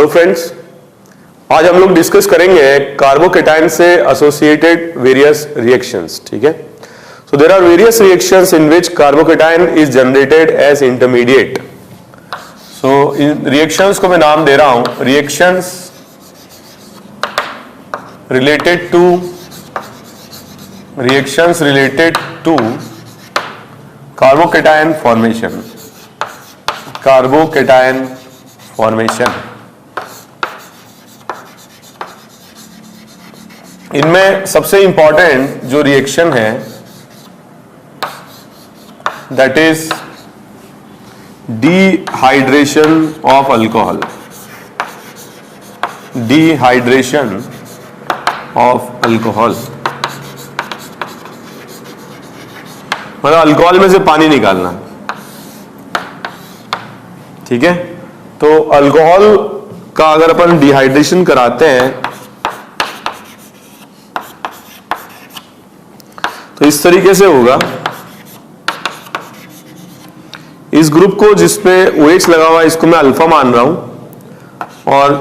Hello friends, आज हम लोग डिस्कस करेंगे कार्बोकेटाइन से एसोसिएटेड वेरियस रिएक्शंस। ठीक है, so there are various reactions in which carbocation is generated as intermediate. So in reactions को मैं नाम दे रहा हूं reactions related to carbocation formation. इनमें सबसे इंपॉर्टेंट जो रिएक्शन है that is dehydration of alcohol. Dehydration of alcohol मतलब अल्कोहल में से पानी निकालना। ठीक है, तो अल्कोहल का अगर अपन डिहाइड्रेशन कराते हैं तो इस तरीके से होगा। इस ग्रुप को जिसपे OH लगा हुआ है इसको मैं अल्फा मान रहा हूं और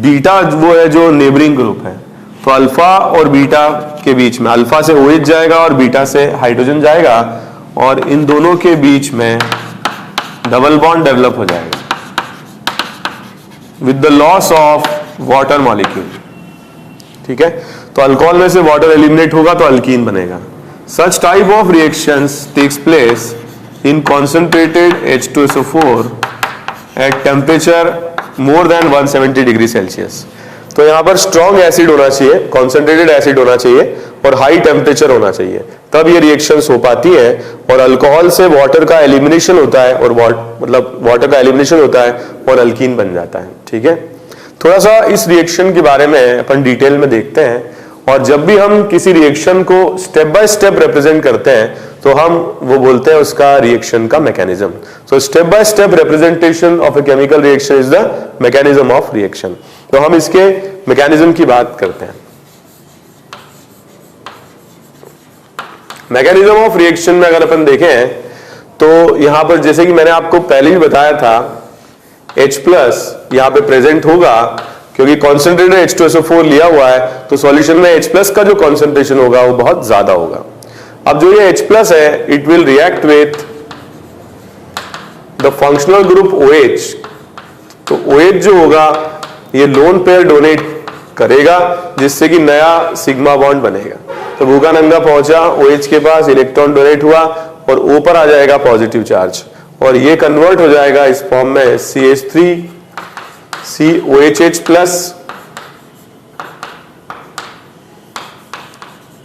बीटा वो है जो नेबरिंग ग्रुप है। तो अल्फा और बीटा के बीच में अल्फा से OH जाएगा और बीटा से हाइड्रोजन जाएगा और इन दोनों के बीच में डबल बॉन्ड डेवलप हो जाएगा with the loss of water molecule. ठीक है, तो अल्कोहल में से वाटर एलिमिनेट होगा तो अल्कीन बनेगा। Such type of reactions takes place in concentrated H2SO4 at temperature more than 170 degree Celsius. तो यहाँ पर स्ट्रॉन्ग एसिड होना चाहिए, कॉन्सेंट्रेटेड एसिड होना चाहिए और हाई टेम्परेचर होना चाहिए, तब ये रिएक्शंस हो पाती है और अल्कोहल से वाटर का एलिमिनेशन होता है और वाटर का एलिमिनेशन होता है और अल्कीन बन जाता है। ठीक है, थोड़ा सा इस रिएक्शन के बारे में अपन डिटेल में देखते हैं। और जब भी हम किसी रिएक्शन को स्टेप बाय स्टेप रिप्रेजेंट करते हैं तो हम वो बोलते हैं उसका रिएक्शन का mechanism. So step by step representation of a chemical reaction is the mechanism of reaction. तो हम इसके मैकेनिज्म की बात करते हैं। मैकेनिज्म ऑफ रिएक्शन में अगर अपन देखें तो यहां पर जैसे कि मैंने आपको पहले भी बताया था H+ यहां पे प्रेजेंट होगा क्योंकि कॉन्सेंट्रेटेड H2SO4 लिया हुआ है तो सॉल्यूशन में H+ का जो कॉन्सेंट्रेशन होगा वो बहुत ज्यादा होगा। अब जो ये H+ है it will react with the functional group OH। तो OH जो होगा ये लोन पेयर डोनेट करेगा जिससे कि नया सिग्मा बॉन्ड बनेगा। तो भूखा नंगा पहुंचा, OH के पास इलेक्ट्रॉन डोनेट हुआ और ऊपर आ जाएगा पॉजिटिव चार्ज और ये कन्वर्ट हो जाएगा इस फॉर्म में CH3 COHH+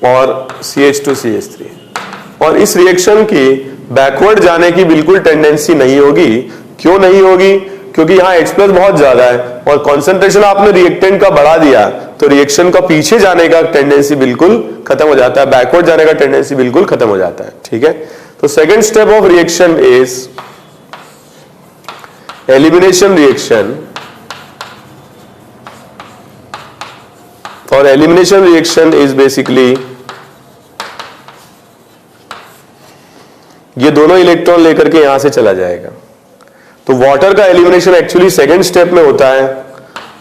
और CH2CH3। और इस रिएक्शन की बैकवर्ड जाने की बिल्कुल टेंडेंसी नहीं होगी। क्यों नहीं होगी? क्योंकि यहां H+ बहुत ज्यादा है और कॉन्सेंट्रेशन आपने रिएक्टेंट का बढ़ा दिया तो रिएक्शन का पीछे जाने का टेंडेंसी बिल्कुल खत्म हो जाता है, बैकवर्ड जाने का टेंडेंसी बिल्कुल खत्म हो जाता है। ठीक है, तो second step of reaction is elimination reaction. और एलिमिनेशन रिएक्शन इज बेसिकली ये दोनों इलेक्ट्रॉन लेकर के यहां से चला जाएगा। तो वाटर का एलिमिनेशन एक्चुअली सेकेंड स्टेप में होता है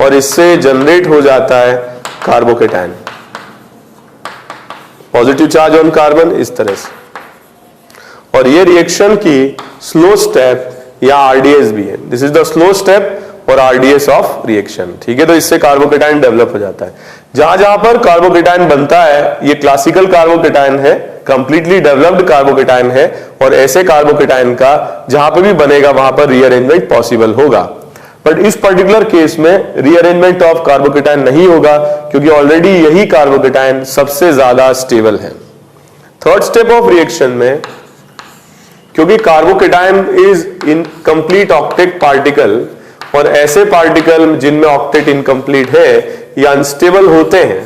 और इससे जनरेट हो जाता है carbocation. Positive charge on carbon इस तरह से। और ये रिएक्शन की स्लो स्टेप या RDS भी है। This is the slow step और RDS ऑफ रिएक्शन। ठीक है, तो इससे कार्बोकेटाइन डेवलप हो जाता है। जहां जहां पर कार्बोकेटाइन बनता है ये क्लासिकल कार्बोकेटाइन है, कंप्लीटली डेवलप्ड कार्बोकेटाइन है और ऐसे कार्बोकेटाइन का जहां पर भी बनेगा वहां पर रीअरेंजमेंट पॉसिबल होगा। बट इस पर्टिकुलर केस में रीअरेंजमेंट ऑफ कार्बोकेटाइन नहीं होगा क्योंकि ऑलरेडी यही कार्बोकेटाइन सबसे ज्यादा स्टेबल है। थर्ड स्टेप ऑफ रिएक्शन में क्योंकि carbocation is in complete octet particle और ऐसे पार्टिकल जिनमें ऑक्टेट इनकम्प्लीट है ये अनस्टेबल होते हैं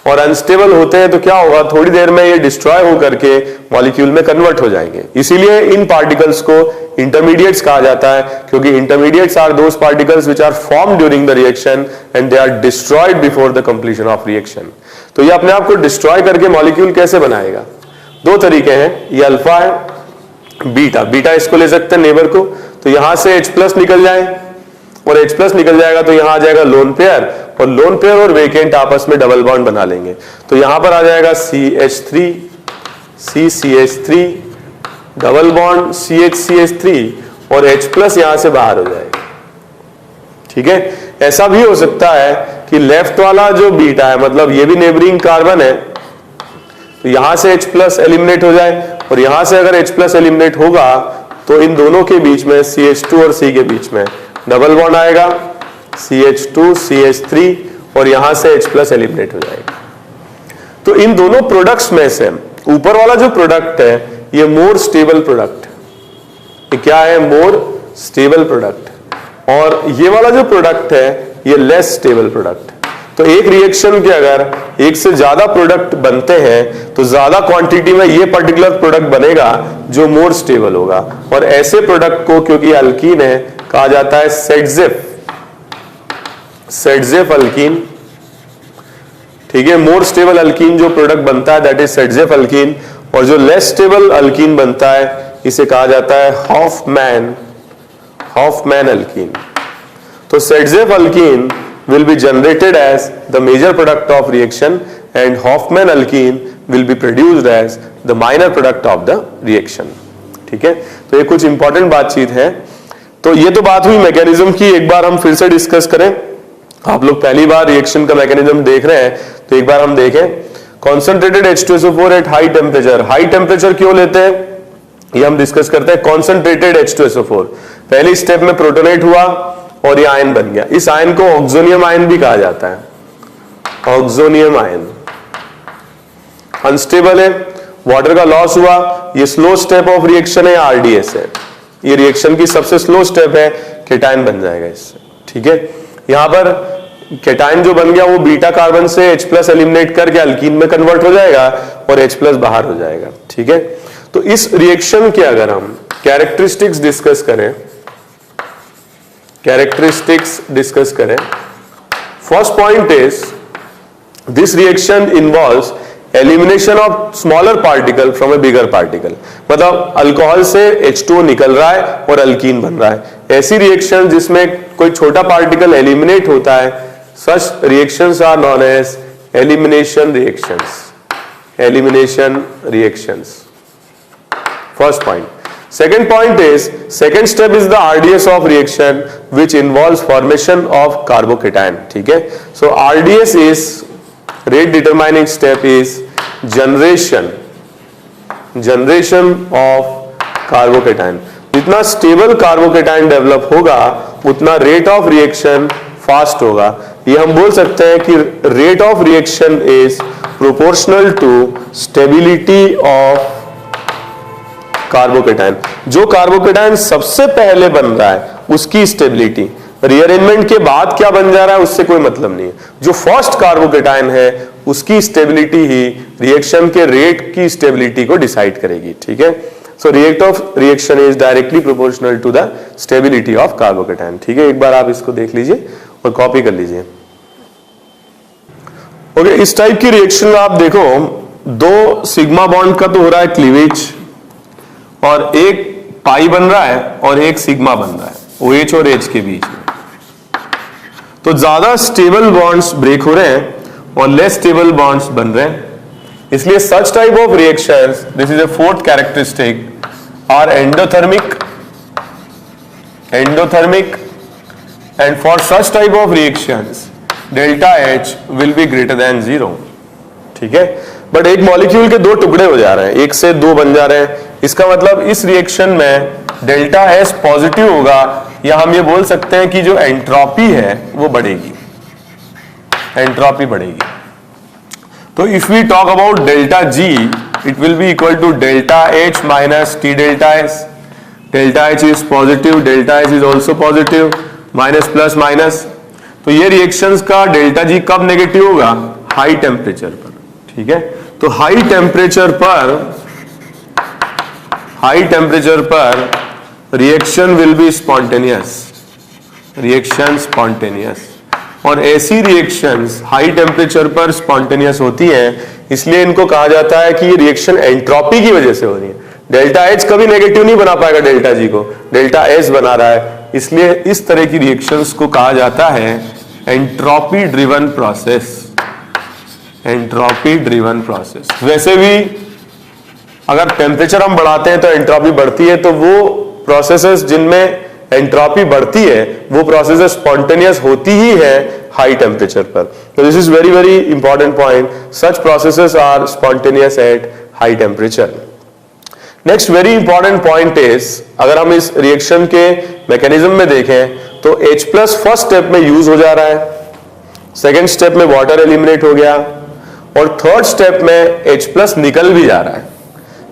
और अनस्टेबल होते हैं तो क्या होगा, थोड़ी देर में ये डिस्ट्रॉय होकर के मॉलिक्यूल में कन्वर्ट हो जाएंगे। इसीलिए इन पार्टिकल्स को इंटरमीडिएट्स कहा जाता है क्योंकि intermediates are those particles which are formed during the reaction and they are destroyed before the completion of reaction. तो ये अपने आप को डिस्ट्रॉय करके मॉलिक्यूल कैसे बनाएगा? दो तरीके हैं, ये अल्फा है, बीटा। बीटा इसको ले सकते हैं नेबर को, तो यहां से H+ निकल जाए और H प्लस निकल जाएगा तो यहां आ जाएगा लोन पेयर, और लोन पेयर और वेकेंट आपस में डबल बॉन्ड बना लेंगे, तो यहां पर आ जाएगा CH3 CCH3 double bond CH3 और H प्लस यहां से बाहर हो जाएगा। ठीक है, ऐसा भी हो सकता है कि लेफ्ट वाला जो बीटा है, मतलब ये भी नेबरिंग कार्बन है, तो यहां से H प्लस एलिमिनेट हो जाए, और यहां से अगर H प्लस एलिमिनेट होगा तो इन दोनों के बीच में CH2 और C के बीच में डबल बॉन्ड आएगा, CH2 CH3, और यहां से H प्लस एलिमिनेट हो जाएगा। तो इन दोनों प्रोडक्ट्स में से ऊपर वाला जो प्रोडक्ट है ये मोर स्टेबल प्रोडक्ट, ये क्या है, मोर स्टेबल प्रोडक्ट, और ये वाला जो प्रोडक्ट है ये लेस स्टेबल प्रोडक्ट। तो एक रिएक्शन के अगर एक से ज्यादा प्रोडक्ट बनते हैं तो ज्यादा क्वांटिटी में ये पर्टिकुलर प्रोडक्ट बनेगा जो मोर स्टेबल होगा, और ऐसे प्रोडक्ट को, क्योंकि अल्कीन है, कहा जाता है सेडजेफ अल्कीन। ठीक है, मोर स्टेबल अल्कीन जो प्रोडक्ट बनता है दैट इज सेडजेफ अल्कीन, और जो लेस स्टेबल अल्कीन बनता है इसे कहा जाता है हॉफमैन अल्कीन। तो सेडजेफ alkyne will be generated as the major product of reaction and Hoffman alkene will be produced as the minor product of the reaction। ठीक है, तो ये कुछ इंपॉर्टेंट बातचीत है। तो ये तो बात हुई मैकेनिज्म की, एक बार हम फिर से डिस्कस करें। आप लोग पहली बार रिएक्शन का मैकेनिज्म देख रहे हैं तो एक बार हम देखें। Concentrated H2SO4 eight high temperature, high temperature क्यों लेते हैं ये हम डिस्कस करते हैं। कॉन्सेंट्रेटेड H2SO4 पहली स्टेप में प्रोटोनेट हुआ और ये आयन बन गया, इस आयन को ऑक्सोनियम आयन भी कहा जाता है, ऑक्सोनियम आयन। अनस्टेबल है, वाटर का लॉस हुआ, ये स्लो स्टेप ऑफ रिएक्शन है, RDS है, ये रिएक्शन की सबसे स्लो स्टेप है, केटायन बन जाएगा इससे। ठीक है, यहां पर केटायन जो बन गया वो बीटा कार्बन से H प्लस एलिमिनेट करके अल्कीन में कन्वर्ट हो जाएगा और H प्लस बाहर हो जाएगा। ठीक है, तो इस रिएक्शन के अगर हम कैरेक्टरिस्टिक्स डिस्कस करें, first point is this reaction involves elimination of smaller particle from A bigger particle. मतलब अल्कोहल से H2O निकल रहा है और अल्कीन बन रहा है। ऐसी रिएक्शन जिसमें कोई छोटा पार्टिकल एलिमिनेट होता है, such reactions are known as elimination reactions. First point. Second point is, second step is the RDS of reaction which involves formation of carbocation। ठीक है, so RDS is rate determining step is generation of carbocation। जितना stable carbocation develop होगा उतना rate of reaction fast होगा। ये हम बोल सकते हैं कि rate of reaction is proportional to stability of carbocation. जो कार्बोकेटाइन सबसे पहले बन रहा है उसकी स्टेबिलिटी, रीअरेंजमेंट के बाद क्या बन जा रहा है उससे कोई मतलब नहीं है। जो फर्स्ट कार्बोकेटाइन है उसकी स्टेबिलिटी ही रिएक्शन के रेट की स्टेबिलिटी को डिसाइड करेगी। ठीक है, so rate of reaction is directly proportional to the stability of carbocation. ठीक है, एक बार आप इसको देख लीजिए और कॉपी कर लीजिए। ओके, इस टाइप की रिएक्शन में आप देखो, दो सिग्मा बॉन्ड का तो हो रहा है क्लीवेज, और एक पाई बन रहा है और एक सिग्मा बन रहा है OH और H के बीच में। तो ज्यादा स्टेबल बॉन्ड्स ब्रेक हो रहे हैं और लेस स्टेबल बॉन्ड्स बन रहे हैं, इसलिए such type of reactions, this is a fourth characteristic, are endothermic and for such type of reactions delta H will be greater than 0। ठीक है, बट एक मॉलिक्यूल के दो टुकड़े हो जा रहे हैं, एक से दो बन जा रहे हैं, इसका मतलब इस रिएक्शन में डेल्टा S पॉजिटिव होगा, या हम ये बोल सकते हैं कि जो एंट्रोपी है वो बढ़ेगी, एंट्रोपी बढ़ेगी। तो if we talk about delta G, it will be equal to delta H minus T delta S। Delta H is positive, delta S is also positive, minus plus minus. तो ये reactions का delta G कब negative होगा? High temperature पर। ठीक है, तो high temperature पर रिएक्शन विल बी स्पॉन्टेनियस, और ऐसी रिएक्शंस हाई टेम्परेचर पर स्पॉन्टेनियस होती हैं, इसलिए इनको कहा जाता है कि ये रिएक्शन एंट्रोपी की वजह से हो रही है। डेल्टा H कभी नेगेटिव नहीं बना पाएगा डेल्टा G को, डेल्टा S बना रहा है, इसलिए इस तरह की रिएक्शंस को कहा जाता है entropy driven process. Entropy driven process. वैसे भी अगर टेम्परेचर हम बढ़ाते हैं तो एंट्रोपी बढ़ती है, तो वो प्रोसेसेस जिनमें एंट्रोपी बढ़ती है वो प्रोसेसेस स्पॉन्टेनियस होती ही है हाई टेम्परेचर पर। तो this is very very important point, such processes are spontaneous at high temperature. Next very important point is, अगर हम इस रिएक्शन के मैकेनिज्म में देखें तो H प्लस फर्स्ट स्टेप में यूज हो जा रहा है, सेकेंड स्टेप में वाटर एलिमिनेट हो गया और थर्ड स्टेप में H प्लस निकल भी जा रहा है।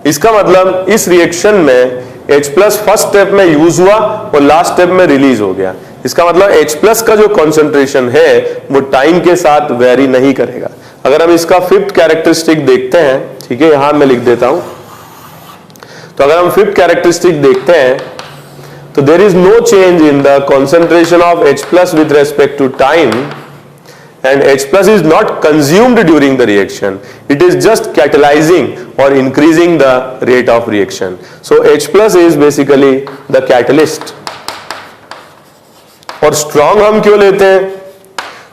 इसका मतलब इस रिएक्शन में H प्लस फर्स्ट स्टेप में यूज हुआ और लास्ट स्टेप में रिलीज हो गया। इसका मतलब H प्लस का जो कॉन्सेंट्रेशन है वो टाइम के साथ वेरी नहीं करेगा। अगर हम इसका फिफ्थ कैरेक्टरिस्टिक देखते हैं, ठीक है, यहां मैं लिख देता हूं, तो अगर हम फिफ्थ कैरेक्टरिस्टिक देखते हैं तो there is no change in the concentration of H plus with respect to time and H plus is not consumed during the reaction, it is just catalyzing or increasing the rate of reaction. So H plus is basically the catalyst. और strong हम क्यों लेते हैं?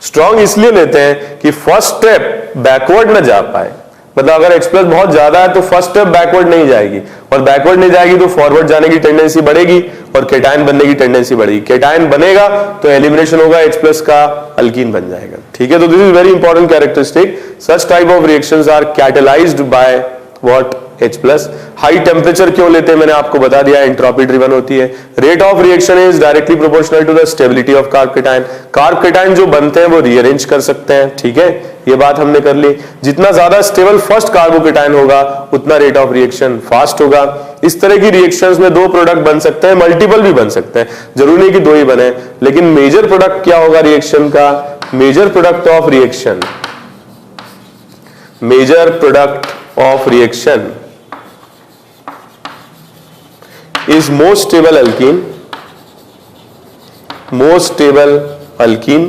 strong इसलिए लेते हैं कि first step backward न जा पाए। मतलब अगर H प्लस बहुत ज्यादा है तो फर्स्ट स्टेप बैकवर्ड नहीं जाएगी, और बैकवर्ड नहीं जाएगी तो फॉरवर्ड जाने की टेंडेंसी बढ़ेगी और केटायन बनने की टेंडेंसी बढ़ेगी। केटायन बनेगा तो एलिमिनेशन होगा, H प्लस का अल्कीन बन जाएगा। ठीक है, तो this is very important characteristic. Such type of reactions are catalysed by what? H plus. High temperature क्यों लेते हैं मैंने आपको बता दिया, एंट्रोपी ड्रिवन होती है। Rate of reaction is directly proportional to the stability of carbocation. Carbocation जो बनते हैं वो रीअरेंज कर सकते हैं, ठीक है, ये बात हमने कर ली। जितना ज्यादा स्टेबल फर्स्ट कार्बोकेटायन होगा उतना रेट ऑफ रिएक्शन फास्ट होगा। इस तरह की रिएक्शंस में दो प्रोडक्ट बन सकते हैं, मल्टीपल भी बन सकते हैं, जरूरी नहीं कि दो ही बने। लेकिन मेजर प्रोडक्ट क्या होगा रिएक्शन का? Major product of reaction, major product of reaction is most stable alkene, most stable alkene,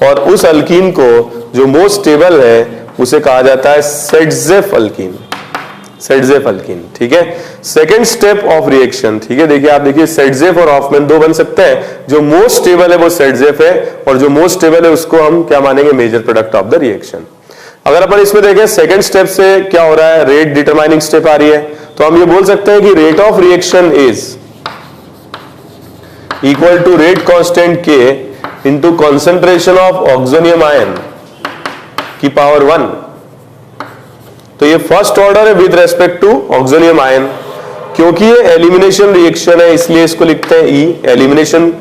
और उस अल्कीन को जो मोस्ट स्टेबल है उसे कहा जाता है सेडजेफ अल्कीन, सेडजेफ अल्कीन। ठीक है, सेकेंड स्टेप ऑफ रिएक्शन, ठीक है, देखिए आप देखिए सेडजेफ और ऑफमैन दो बन सकते हैं। जो मोस्ट स्टेबल है वो सेडजेफ है और जो मोस्ट स्टेबल है उसको हम क्या मानेंगे? Major product of the reaction. अगर अपन इसमें देखें सेकेंड स्टेप से क्या हो रहा है, रेट डिटरमाइनिंग स्टेप आ रही है, तो हम ये बोल सकते हैं कि rate of reaction is equal to rate constant के into concentration of oxonium ion की पावर 1। तो ये फर्स्ट ऑर्डर है with respect to oxonium ion, क्योंकि ये एलिमिनेशन रिएक्शन है इसलिए इसको लिखते हैं ई, एलिमिनेशन,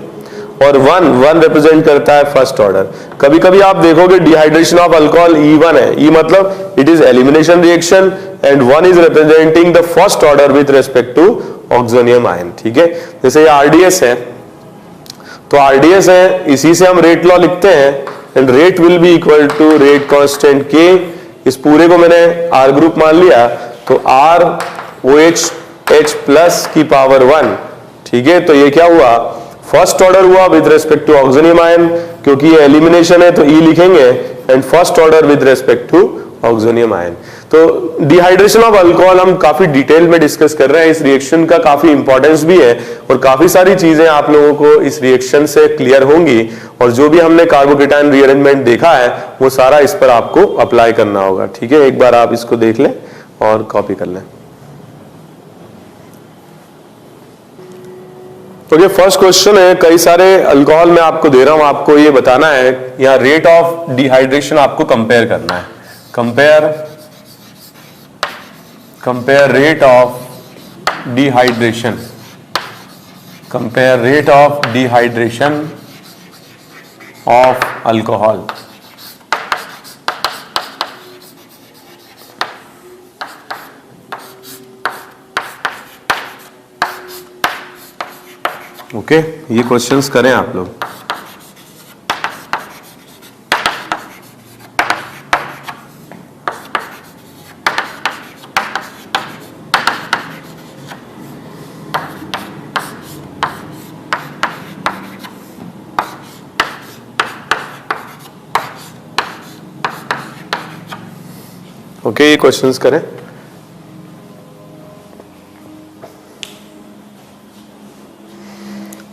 और 1 रिप्रेजेंट करता है फर्स्ट ऑर्डर। कभी कभी आप देखोगे डिहाइड्रेशन ऑफ अल्कोहल E1 है, E मतलब it is elimination reaction and 1 is representing the first order with respect to oxonium ion. ठीक है, जैसे ये RDS है, तो RDS है, इसी से हम रेट लॉ लिखते हैं and rate will be equal to rate constant K। इस पूरे को मैंने R ग्रुप मान लिया तो ROH H प्लस की पावर 1। ठीक है, तो ये क्या हुआ? फर्स्ट ऑर्डर हुआ with respect to oxonium ion, क्योंकि ये एलिमिनेशन है तो E लिखेंगे, and first order with respect to oxonium ion. तो डिहाइड्रेशन ऑफ अल्कोहल हम काफी डिटेल में डिस्कस कर रहे हैं, इस रिएक्शन का काफी इंपॉर्टेंस भी है और काफी सारी चीजें आप लोगों को इस रिएक्शन से क्लियर होंगी, और जो भी हमने कार्बोकेटायन रीअरेंजमेंट देखा है वो सारा इस पर आपको अप्लाई करना होगा। ठीक है, एक बार आप इसको देख लें और कॉपी कर लें। तो ये फर्स्ट क्वेश्चन है, कई सारे अल्कोहल मैं आपको दे रहा हूं, आपको ये बताना है, यहाँ रेट ऑफ डिहाइड्रेशन आपको कंपेयर करना है। Compare rate of dehydration, compare rate of dehydration of alcohol. Okay, ये क्वेश्चंस करें आप लोग। ओके, ये क्वेश्चंस करें।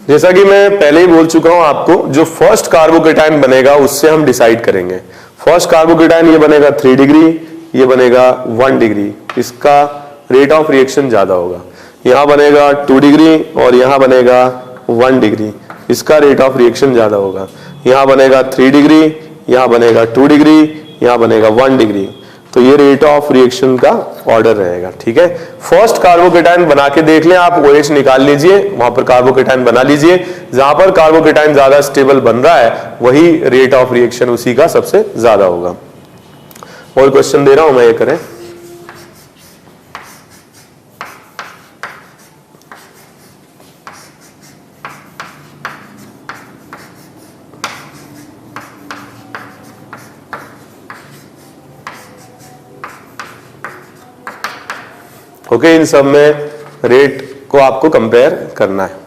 जैसा कि मैं पहले ही बोल चुका हूं आपको, जो फर्स्ट कार्बोकेटाइन बनेगा उससे हम डिसाइड करेंगे। फर्स्ट कार्बोकेटाइन ये बनेगा 3 डिग्री, ये बनेगा 1 डिग्री, इसका रेट ऑफ रिएक्शन ज्यादा होगा। यहां बनेगा 2 डिग्री और यहां बनेगा 1 डिग्री, इसका रेट ऑफ रिएक्शन ज्यादा होगा। यहां बनेगा 3 डिग्री, यहां बनेगा 2 डिग्री, यहां बनेगा 1 डिग्री। तो ये रेट ऑफ रिएक्शन का ऑर्डर रहेगा, ठीक है। फर्स्ट कार्बोकेटाइन बना के देख लें आप, OH निकाल लीजिए, वहां पर कार्बोकेटाइन बना लीजिए। जहां पर कार्बोकेटाइन ज्यादा स्टेबल बन रहा है वही रेट ऑफ रिएक्शन उसी का सबसे ज्यादा होगा। और क्वेश्चन दे रहा हूं मैं, ये करें। ओके, इन सब में रेट को आपको कंपेयर करना है।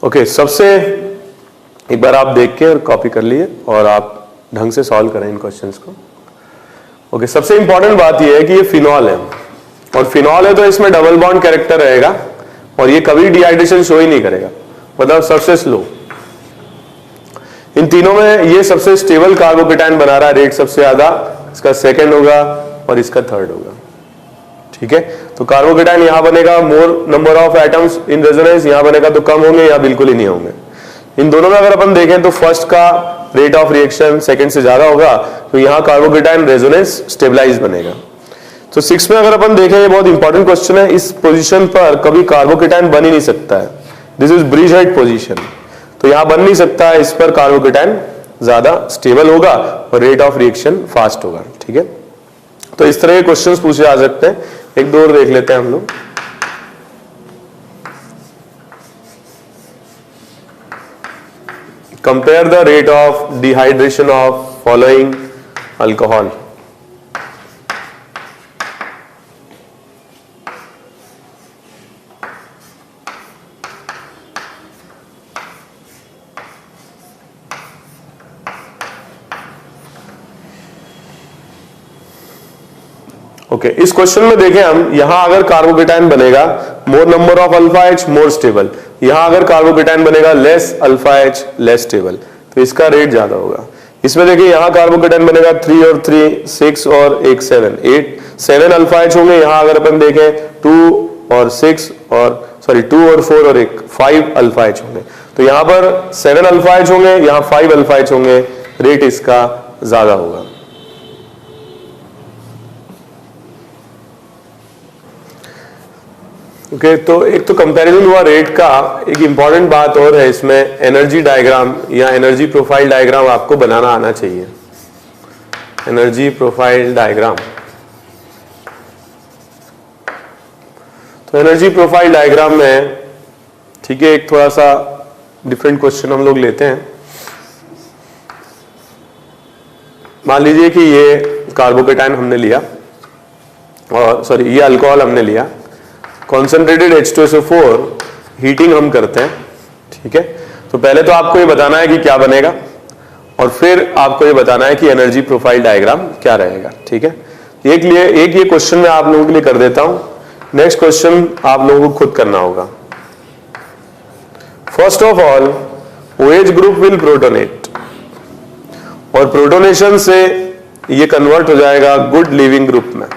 ओके, सबसे एक बार आप देख के और कॉपी कर लिए और आप ढंग से सॉल्व करें इन क्वेश्चंस को। ओके, सबसे इंपॉर्टेंट बात यह है कि ये फिनॉल है, और फिनॉल है तो इसमें डबल बॉन्ड कैरेक्टर रहेगा और ये कभी डिहाइड्रेशन शो ही नहीं करेगा, मतलब सबसे स्लो। इन तीनों में ये सबसे स्टेबल कार्बोकेटाइन बना रहा है, रेट सबसे ज्यादा, इसका सेकेंड होगा और इसका थर्ड होगा, ठीक है। तो कार्बोकेटाइन यहां बनेगा मोर number of atoms in resonance, यहां बनेगा तो कम होंगे या बिल्कुल ही नहीं होंगे। इन दोनों में अगर अपन देखें तो फर्स्ट का रेट ऑफ रिएक्शन सेकंड से ज्यादा होगा, तो यहां कार्बोकेटाइन रेजोनेंस स्टेबलाइज बनेगा। तो 6 में अगर अपन देखें, ये बहुत इंपॉर्टेंट क्वेश्चन है, इस पोजीशन पर कभी कार्बोकेटाइन बन ही नहीं सकता है, this is bridge head position, तो यहां बन नहीं सकता है, इस पर कार्बोकेटाइन ज्यादा स्टेबल होगा और रेट ऑफ रिएक्शन फास्ट होगा, ठीक है। तो इस तरह के क्वेश्चंस पूछे जा सकते हैं। एक दो और देख लेते हैं हम लोग। Compare the rate of dehydration of following alcohol. Okay, इस क्वेश्चन में देखें हम, यहां अगर कार्बोकेटाइन बनेगा मोर number of alpha H more stable, यहां अगर कार्बोकेटाइन बनेगा less alpha H less stable, तो इसका रेट ज्यादा होगा। इसमें देखिए यहां कार्बोकेटाइन बनेगा 3 और 3 6 और 1 7 8 7 अल्फा एच होंगे। यहां अगर अपन देखें 2 और 6 और 2 और 4 और 1 5 अल्फा एच होंगे। तो यहां पर 7 अल्फा एच होंगे, यहां 5 अल्फा एच होंगे, रेट इसका ज्यादा होगा। ओके, तो एक तो कंपैरिजन हुआ रेट का। एक इंपॉर्टेंट बात और है इसमें, एनर्जी डायग्राम या एनर्जी प्रोफाइल डायग्राम आपको बनाना आना चाहिए। एनर्जी प्रोफाइल डायग्राम, तो एनर्जी प्रोफाइल डायग्राम में, ठीक है, एक थोड़ा सा डिफरेंट क्वेश्चन हम लोग लेते हैं। मान लीजिए कि ये कार्बोकेटाइन हमने लिया, और ये अल्कोहल हमने लिया, कॉन्सेंट्रेटेड H2SO4 हीटिंग हम करते हैं, ठीक है। तो पहले तो आपको ये बताना है कि क्या बनेगा, और फिर आपको ये बताना है कि एनर्जी प्रोफाइल डायग्राम क्या रहेगा, ठीक है। एक ये क्वेश्चन मैं आप लोगों के लिए कर देता हूं, नेक्स्ट क्वेश्चन आप लोगों को खुद करना होगा। First of all, OH group will protonate, और प्रोटोनेशन से ये कन्वर्ट हो जाएगा गुड लिविंग ग्रुप में।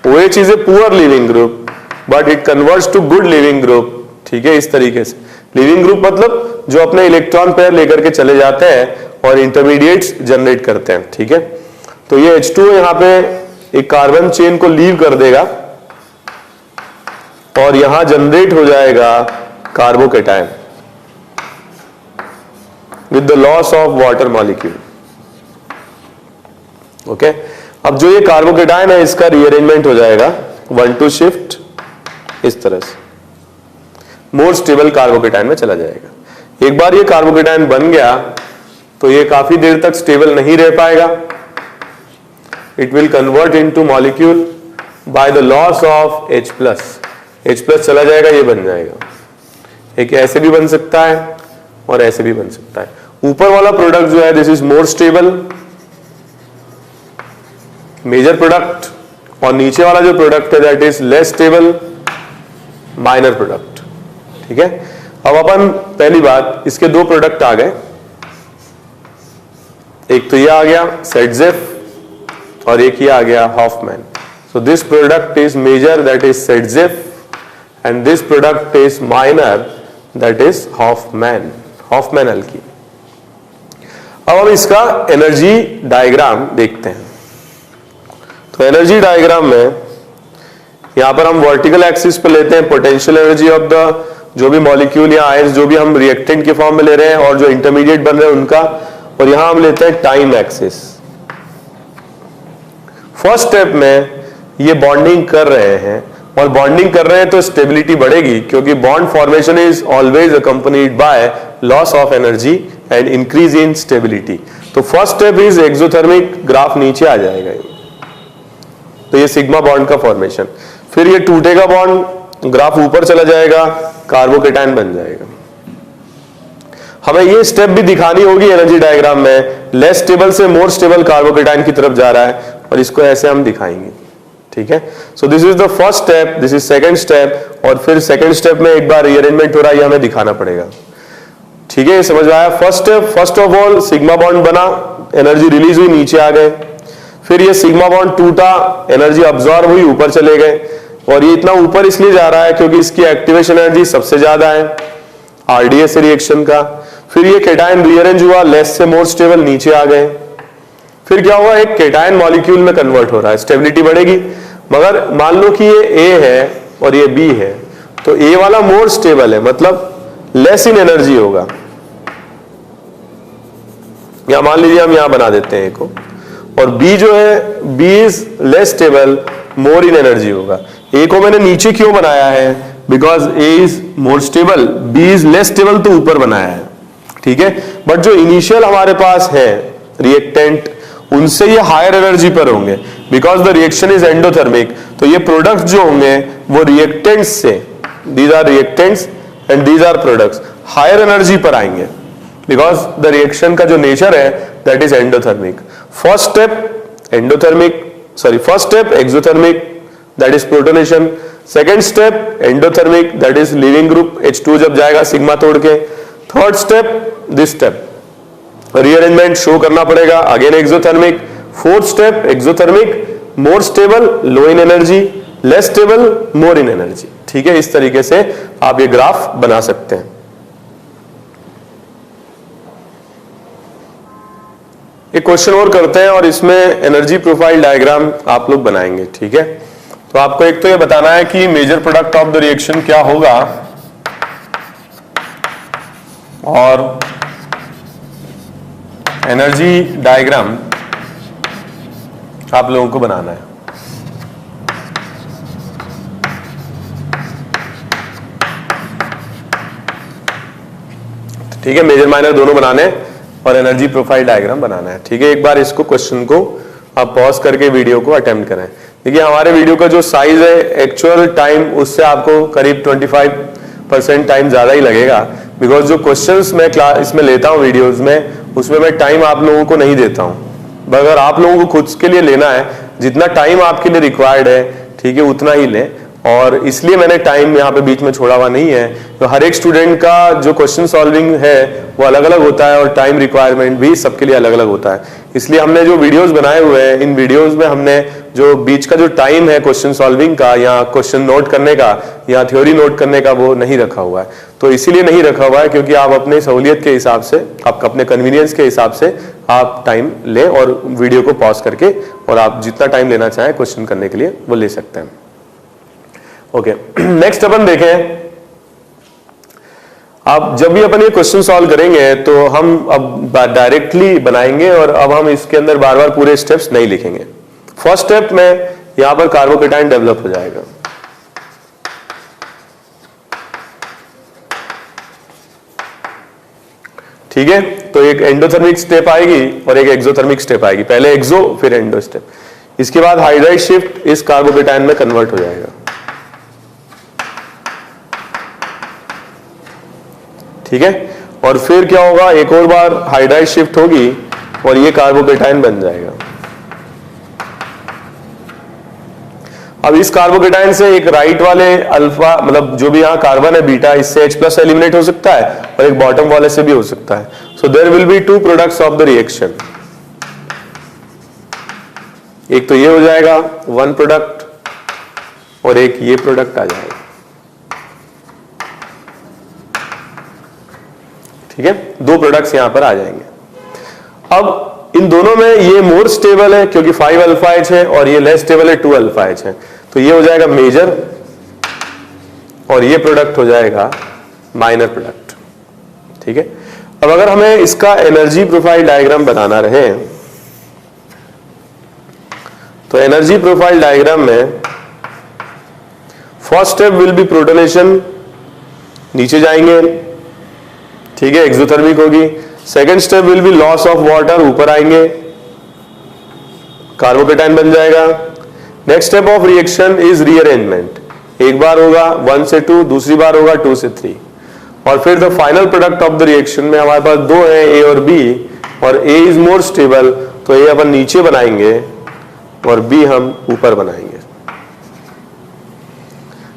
OH is a poor leaving group but it converts to good leaving group, ठीक है। इस तरीके से लिविंग ग्रुप मतलब जो अपने इलेक्ट्रॉन पेयर लेकर के चले जाते हैं और इंटरमीडिएट्स जनरेट करते हैं, ठीक है। तो ये H2O यहां पे एक कार्बन चेन को लीव कर देगा और यहां जनरेट हो जाएगा carbocation with the loss of water molecule. Okay, अब जो ये कार्बोकेटाइन है इसका रीअरेंजमेंट हो जाएगा 1-2 शिफ्ट इस तरह से, मोर स्टेबल कार्बोकेटाइन में चला जाएगा। एक बार ये कार्बोकेटाइन बन गया तो ये काफी देर तक स्टेबल नहीं रह पाएगा। It will convert into molecule by the loss of H plus चला जाएगा, ये बन जाएगा। एक ऐसे भी बन सकता है और ऐसे भी बन सकता है। ऊपर वाला प्रोडक्ट जो है this is more stable, major product, और नीचे वाला जो प्रोडक्ट है that is less stable, minor product. ठीक है, अब अपन पहली बात, इसके दो प्रोडक्ट आ गए, एक तो ये आ गया सेटजेफ और एक ये आ गया Hofmann. So this product is major that is Saytzeff and this product is minor that is Hofmann alkene. अब हम इसका एनर्जी डायग्राम देखते हैं। तो एनर्जी डायग्राम में यहां पर हम वर्टिकल एक्सिस पर लेते हैं पोटेंशियल एनर्जी ऑफ द जो भी मॉलिक्यूल या आयंस जो भी हम रिएक्टेंट के फॉर्म में ले रहे हैं और जो इंटरमीडिएट बन रहे हैं उनका, और यहां हम लेते हैं टाइम एक्सिस। फर्स्ट स्टेप में ये बॉन्डिंग कर रहे हैं और बॉन्डिंग कर रहे हैं तो स्टेबिलिटी बढ़ेगी, क्योंकि bond formation is always accompanied by loss of energy and increase in stability. तो first step is exothermic, graph नीचे आ जाएगा। तो ये सिग्मा बॉन्ड का फॉर्मेशन, फिर ये टूटेगा बॉन्ड, ग्राफ ऊपर चला जाएगा, कार्बोकेटायन बन जाएगा। हमें ये स्टेप भी दिखानी होगी एनर्जी डायग्राम में, लेस स्टेबल से मोर स्टेबल कार्बोकेटायन की तरफ जा रहा है, और इसको ऐसे हम दिखाएंगे। ठीक है, so this is the first step, this is second step, और फिर सेकंड स्टेप में एक बार रीअरेंजमेंट हो रहा है, ये हमें दिखाना पड़ेगा। ठीक है, समझ में आया? First step, first of all sigma bond बना, एनर्जी रिलीज हुई, नीचे आ गए, फिर ये सिग्मा बॉन्ड टूटा, एनर्जी अब्सॉर्ब हुई, ऊपर चले गए, और ये इतना ऊपर इसलिए जा रहा है क्योंकि इसकी एक्टिवेशन एनर्जी सबसे ज्यादा है आरडीएस रिएक्शन का। फिर ये केटायन रीअरेंज हुआ, लेस से मोर स्टेबल, नीचे आ गए। फिर क्या हुआ, एक केटायन मॉलिक्यूल में कन्वर्ट हो रहा है, स्टेबिलिटी बढ़ेगी। मगर मान लो कि ये ए है और ये बी है, तो ए वाला मोर स्टेबल है, मतलब लेस इन एनर्जी होगा। या मान लीजिए हम यहां बना देते हैं ए को, और बी जो है B is less stable, more in energy होगा। ए को मैंने नीचे क्यों बनाया है, because A is more stable, B is less stable, तो ऊपर बनाया है। ठीक है, बट जो इनिशियल हमारे पास है रिएक्टेंट, उनसे ये हायर एनर्जी पर होंगे, because the reaction is endothermic. तो ये प्रोडक्ट जो होंगे वो रिएक्टेंट्स से, these are reactants and these are products, higher energy पर आएंगे, बिकॉज द रिएक्शन का जो नेचर है that is endothermic. First step endothermic, sorry first step exothermic, that is protonation. Second step endothermic, that is leaving group H2 जब जाएगा sigma तोड़ के। Third step, this step rearrangement show करना पड़ेगा, again exothermic. Fourth step exothermic, more stable, low in energy, less stable, more in energy. ठीक है, इस तरीके से आप ये ग्राफ बना सकते हैं। एक क्वेश्चन और करते हैं और इसमें एनर्जी प्रोफाइल डायग्राम आप लोग बनाएंगे। ठीक है, तो आपको एक तो ये बताना है कि major product of the reaction क्या होगा, और एनर्जी डायग्राम आप लोगों को बनाना है। ठीक है, मेजर माइनर दोनों बनाने और एनर्जी प्रोफाइल डायग्राम बनाना है। ठीक है, एक बार इसको क्वेश्चन को आप पॉज करके वीडियो को अटेम्प्ट करें। देखिए हमारे वीडियो का जो साइज है एक्चुअल टाइम उससे आपको करीब 25% टाइम ज्यादा ही लगेगा, बिकॉज जो क्वेश्चंस मैं क्लास इसमें लेता हूँ वीडियोस में, उसमें मैं टाइम आप लोगों को नहीं देता हूँ। अगर आप लोगों को खुद के लिए लेना है, जितना टाइम आपके लिए रिक्वायर्ड है, ठीक है, उतना ही लें। और इसलिए मैंने टाइम यहाँ पे बीच में छोड़ा हुआ नहीं है। तो हर एक स्टूडेंट का जो क्वेश्चन सॉल्विंग है वो अलग अलग होता है, और टाइम रिक्वायरमेंट भी सबके लिए अलग अलग होता है। इसलिए हमने जो वीडियोस बनाए हुए हैं, इन वीडियोस में हमने जो बीच का जो टाइम है क्वेश्चन सॉल्विंग का, या क्वेश्चन नोट करने का, या थ्योरी नोट करने का, वो नहीं रखा हुआ है। तो इसीलिए नहीं रखा हुआ है क्योंकि आप अपने सहूलियत के हिसाब से, आप अपने कन्वीनियंस के हिसाब से आप टाइम लें और वीडियो को पॉज करके, और आप जितना टाइम लेना चाहें क्वेश्चन करने के लिए वो ले सकते हैं। ओके, नेक्स्ट अपन देखें, अब जब भी अपन ये क्वेश्चन सॉल्व करेंगे तो हम अब डायरेक्टली बनाएंगे, और अब हम इसके अंदर बार बार पूरे स्टेप्स नहीं लिखेंगे। फर्स्ट स्टेप में यहां पर कार्बोकेटायन डेवलप हो जाएगा। ठीक है, तो एक एंडोथर्मिक स्टेप आएगी और एक एक्सोथर्मिक स्टेप आएगी, पहले एक्सो फिर एंडो स्टेप। इसके बाद हाइड्राइड शिफ्ट इस कार्बोकेटायन में कन्वर्ट हो जाएगा, ठीक है, और फिर क्या होगा, एक और बार हाइड्राइड शिफ्ट होगी और ये कार्बोकेटायन बन जाएगा। अब इस कार्बोकेटायन से एक राइट वाले अल्फा, मतलब जो भी यहाँ कार्बन है बीटा, इससे H+ एलिमिनेट हो सकता है और एक बॉटम वाले से भी हो सकता है। So there will be 2 products of the reaction. एक तो ये हो जाएगा 1 प्रोडक्ट और एक ये प्रोडक्ट आ जाएगा, ठीक है, 2 प्रोडक्ट्स यहां पर आ जाएंगे। अब इन दोनों में ये मोर स्टेबल है क्योंकि 5 अल्फा H है और ये लेस स्टेबल है 2 अल्फा H है, तो ये हो जाएगा मेजर और ये प्रोडक्ट हो जाएगा माइनर प्रोडक्ट, ठीक है। अब अगर हमें इसका एनर्जी प्रोफाइल डायग्राम बनाना रहे तो एनर्जी प्रोफाइल डायग्राम में first step will be protonation, नीचे जाएंगे, ठीक है, एक्सोथर्मिक होगी। Second step will be loss of water, ऊपर आएंगे, कार्बोकेटायन बन जाएगा। Next step of reaction is rearrangement, एक बार होगा 1 से 2, दूसरी बार होगा 2 से 3, और फिर the final product of the reaction में हमारे पास 2 है, ए और बी, और ए इज मोर स्टेबल तो ए अपन नीचे बनाएंगे और बी हम ऊपर बनाएंगे,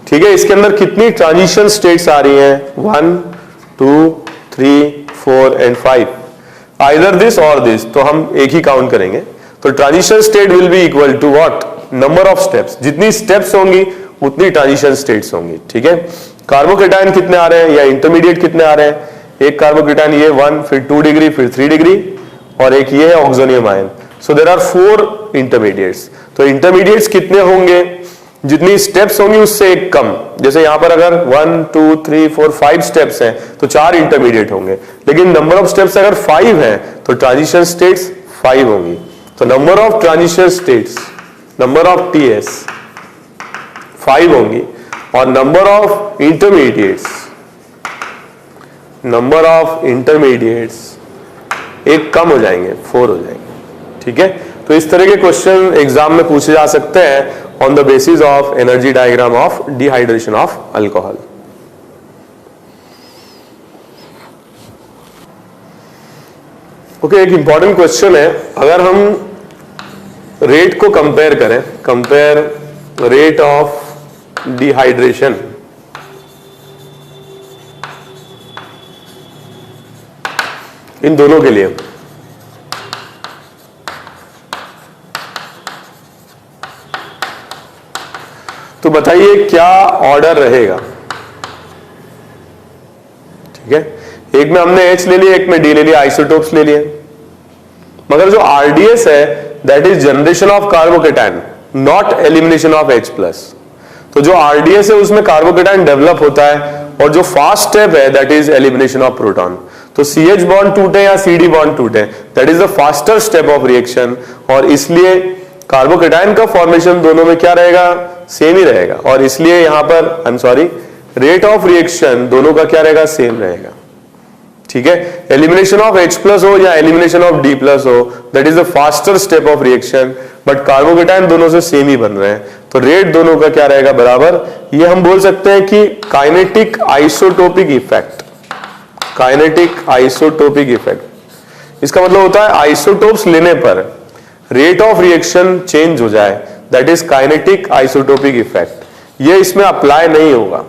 ठीक है। इसके अंदर कितनी ट्रांजिशन स्टेट्स आ रही हैं, 1, 2, 3, 4 एंड 5, आइदर दिस और दिस, तो हम एक ही काउंट करेंगे। तो transition state will be equal to what, number of steps, जितनी स्टेप्स होंगी उतनी ट्रांजिशन स्टेट्स होंगी, ठीक है। कार्बोकेटायन कितने आ रहे हैं या इंटरमीडिएट कितने आ रहे हैं, एक कार्बोकेटायन ये 1, फिर 2 डिग्री, फिर 3 डिग्री, और एक ये है oxonium ion. So there are 4 intermediates. तो इंटरमीडिएट्स कितने होंगे, जितनी स्टेप्स होंगी उससे एक कम, जैसे यहां पर अगर 1, 2, 3, 4, 5 स्टेप्स हैं तो 4 इंटरमीडिएट होंगे, लेकिन नंबर ऑफ स्टेप्स अगर 5 हैं तो ट्रांजिशन स्टेट्स 5 होंगी। तो number of transition states, number of TS 5 होंगी, और नंबर ऑफ इंटरमीडिएट्स एक कम हो जाएंगे, 4 हो जाएंगे, ठीक है। तो इस तरह के क्वेश्चन एग्जाम में पूछे जा सकते हैं on the basis of energy diagram of dehydration of alcohol. Okay, एक इंपॉर्टेंट क्वेश्चन है, अगर हम रेट को कंपेयर करें, कंपेयर रेट ऑफ डिहाइड्रेशन इन दोनों के लिए, तो बताइए क्या ऑर्डर रहेगा, ठीक है। एक में हमने H ले लिया, एक में D ले लिया, आइसोटोप्स ले लिए, मगर जो RDS है that is generation of carbocation, not elimination of H+। तो जो RDS है उसमें कार्बोकेटायन डेवलप होता है, और जो फास्ट स्टेप है that is elimination of proton. तो CH बॉन्ड टूटे या CD बॉन्ड टूटे, that is the faster step of reaction, और इसलिए कार्बोकेटायन का फॉर्मेशन दोनों में क्या रहेगा, सेम ही रहेगा, और इसलिए यहां पर I am sorry rate of reaction दोनों का क्या रहेगा, सेम रहेगा, ठीक है। एलिमिनेशन ऑफ H+ हो या एलिमिनेशन ऑफ D+ हो, that is the faster step of reaction, but carbocation दोनों से सेम ही बन रहे हैं, तो रेट दोनों का क्या रहेगा, बराबर। ये हम बोल सकते हैं कि kinetic isotopic effect, kinetic isotopic effect, इसका मतलब होता है आइसोटोप्स लेने पर रेट ऑफ रिएक्शन चेंज हो जाए, that is kinetic isotopic effect. ये इसमें अप्लाई नहीं होगा,